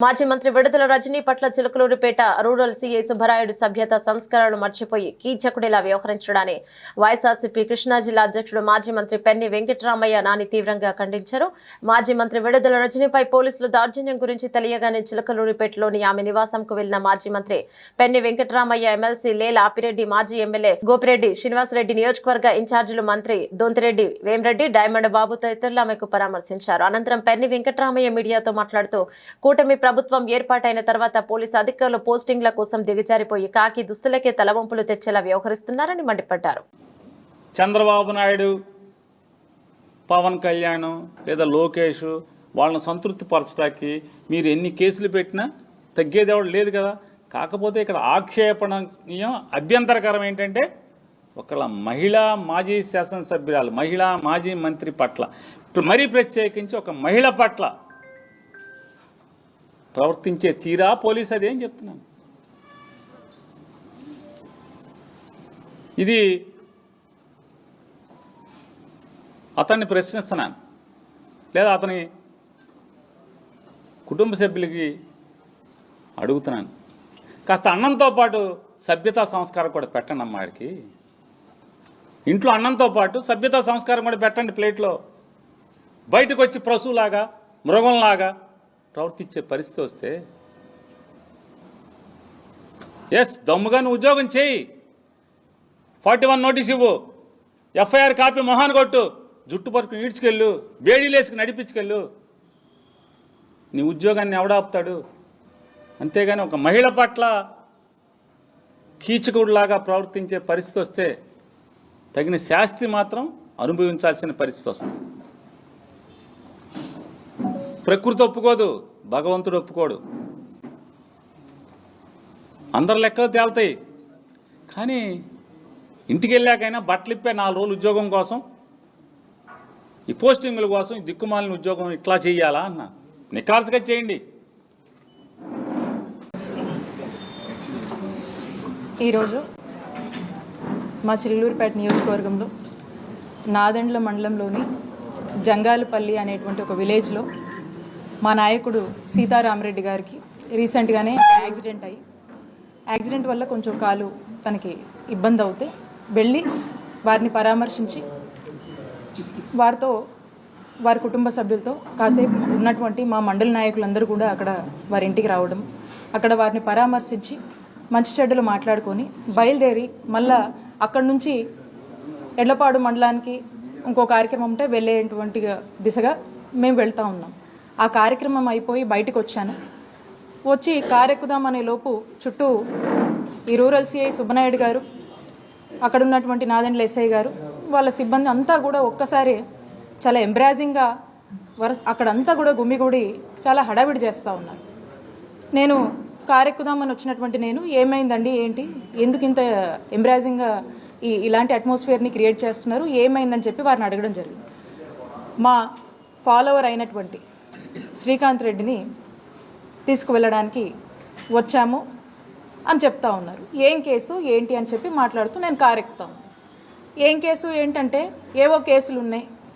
మాజీ మంత్రి విడుదల రజనీ పట్ల చిలకలూరిపేట రూరల్ సీఐ సుబ్బరాయుడు సభ్యత సంస్కరణలు మర్చిపోయి కీచకుడిలా వ్యవహరించడాన్ని వైఎస్ఆర్సీపీ కృష్ణా జిల్లా అధ్యక్షుడు మాజీ మంత్రి పెన్ని వెంకటరామయ్య నాని తీవ్రంగా ఖండించారు. మాజీ మంత్రి విడుదల రజనీపై పోలీసులు దౌర్జన్యం గురించి తెలియగానే చిలకలూరిపేటలోని ఆమె నివాసంకు వెళ్లిన మాజీ మంత్రి పెన్ని వెంకటరామయ్య, ఎమ్మెల్సీ లేల ఆపిరెడ్డి, మాజీ ఎమ్మెల్యే గోపిరెడ్డి శ్రీనివాసరెడ్డి, నియోజకవర్గ ఇన్ఛార్జీలు మంత్రి దొంతిరెడ్డి వేమిరెడ్డి, డైమండ్ బాబు తదితరులు ఆమెకు పరామర్శించారు. అనంతరం పెన్ని వెంకటరామయ్య మీడియాతో మాట్లాడుతూ కూటమి ప్రభుత్వం ఏర్పాటైన తర్వాత పోలీసు అధికారులు పోస్టింగ్ల కోసం దిగజారిపోయి కాకి దుస్తులకే తలవంపులు తెచ్చేలా వ్యవహరిస్తున్నారని మండిపడ్డారు. చంద్రబాబు నాయుడు, పవన్ కళ్యాణ్ లేదా లోకేష్ వాళ్ళని సంతృప్తి పరచడానికి మీరు ఎన్ని కేసులు పెట్టినా తగ్గేది ఎవడు లేదు కదా. కాకపోతే ఇక్కడ ఆక్షేపణీయం, అభ్యంతరకరం ఏంటంటే ఒకళ్ళ మహిళా మాజీ శాసనసభ్యురాలు, మహిళా మాజీ మంత్రి పట్ల, మరీ ప్రత్యేకించి ఒక మహిళ పట్ల ప్రవర్తించే తీరా పోలీసు అదేం చెప్తున్నాను. ఇది అతన్ని ప్రశ్నిస్తున్నాను, లేదా అతని కుటుంబ సభ్యులకి అడుగుతున్నాను. కాస్త అన్నంతో పాటు సభ్యతా సంస్కారం కూడా పెట్టండి అమ్మాడికి. ఇంట్లో అన్నంతో పాటు సభ్యతా సంస్కారం కూడా పెట్టండి ప్లేట్లో. బయటకు వచ్చి పశువులాగా, మృగంలాగా ప్రవర్తించే పరిస్థితి వస్తే దమ్ముగా నువ్వు ఉద్యోగం చేయి, 41 నోటీస్ ఇవ్వు, ఎఫ్ఐఆర్ కాపీ మొహాన్ కొట్టు, జుట్టు పరుకు ఈడ్చుకెళ్ళు, బేడీలేసుకు నడిపించుకెళ్ళు. నీ ఉద్యోగాన్ని ఎవడాపుతాడు? అంతేగాని ఒక మహిళ పట్ల కీచకుడిలాగా ప్రవర్తించే పరిస్థితి వస్తే తగిన శాస్తి మాత్రం అనుభవించాల్సిన పరిస్థితి వస్తుంది. ప్రకృతి ఒప్పుకోదు, భగవంతుడు ఒప్పుకోడు. అందరు లెక్కలు తేలుతాయి. కానీ ఇంటికి వెళ్ళాకైనా బట్టలిప్పే 4 రోజులు ఉద్యోగం కోసం, ఈ పోస్టింగుల కోసం, ఈ దిక్కుమాలిన ఉద్యోగం ఇట్లా చేయాలా అన్న నిఖార్సుగా చేయండి. ఈరోజు మా చిల్లూరుపేట నియోజకవర్గంలో నాదెండ్ల మండలంలోని జంగాలపల్లి అనేటువంటి ఒక విలేజ్లో మా నాయకుడు సీతారామరెడ్డి గారికి రీసెంట్గానే యాక్సిడెంట్ వల్ల కొంచెం కాలు తనకి ఇబ్బంది అవుతే వెళ్ళి వారిని పరామర్శించి వారి కుటుంబ సభ్యులతో కాసేపు ఉన్నటువంటి మా మండల నాయకులందరూ కూడా అక్కడ వారి ఇంటికి రావడం, అక్కడ వారిని పరామర్శించి మంచి చెడ్డలు మాట్లాడుకొని బయలుదేరి మళ్ళా అక్కడి నుంచి ఎడ్లపాడు మండలానికి ఇంకో కార్యక్రమం ఉంటే వెళ్ళేటువంటి దిశగా మేము వెళ్తూ ఉన్నాం. ఆ కార్యక్రమం అయిపోయి బయటకు వచ్చాను. వచ్చి కారెక్కుదామనే లోపు చుట్టూ ఈ రూరల్ సిఐ సుబ్బనాయుడు గారు, అక్కడ ఉన్నటువంటి నాదెండ్ల ఎస్ఐ గారు, వాళ్ళ సిబ్బంది అంతా కూడా ఒక్కసారి చాలా ఎంబ్రాజింగ్గా అక్కడంతా కూడా గుమ్మిగూడి చాలా హడావిడి చేస్తూ ఉన్నారు. నేను కారెక్కుదామని వచ్చినటువంటి నేను, ఏమైందండి, ఏంటి, ఎందుకు ఇంత ఎంబ్రాజింగ్గా ఇలాంటి అట్మాస్ఫియర్ని క్రియేట్ చేస్తున్నారు, ఏమైందని చెప్పి వారిని అడగడం జరిగింది. మా ఫాలోవర్ అయినటువంటి శ్రీకాంత్ రెడ్డిని తీసుకువెళ్ళడానికి వచ్చాము అని చెప్తా ఉన్నారు. ఏం కేసు ఏంటి అని చెప్పి మాట్లాడుతూ నేను కారెక్కుతాను. ఏం కేసు ఏంటంటే ఏవో కేసులు ఉన్నాయి,